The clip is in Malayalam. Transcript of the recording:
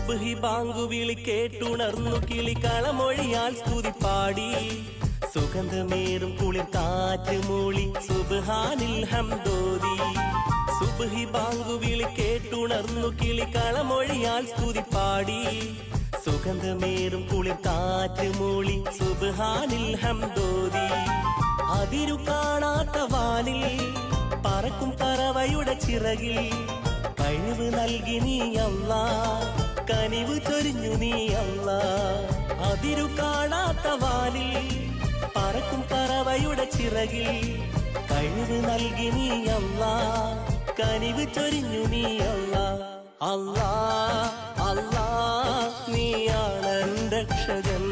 സുബ്ഹി ബാങ്കുവിളി കേട്ടുണർന്നു കിളികളമൊഴിയാൽ സ്തുതി പാടി സുഗന്ധമേറും കുളിർ കാറ്റ് മൂളി സുബ്ഹാനിൽ ഹംദോദി സുബ്ഹി ബാങ്കുവിളി കേട്ടുണർന്നു കിളികളമൊഴിയാൽ സ്തുതി പാടി സുഗന്ധമേറും കുളിർ കാറ്റ് മൂളി സുബ്ഹാനിൽ ഹംദോദി അതിരു കാണാത്ത വാനിൽ പറക്കും പറവയുടെ ചിറകിൽ കഴിവ് നൽകി നീ അല്ലാ കനിവ് ചൊരിഞ്ഞു നീ അല്ലാ അതിരു കാണാത്ത വാനിൽ പറക്കും പറവയുടെ ചിറകിൽ കഴിവ് നൽകി നീ അല്ലാ കനിവ് ചൊരിഞ്ഞു നീ അല്ലാ അല്ലാ അല്ലാ നീയാണ് രക്ഷകൻ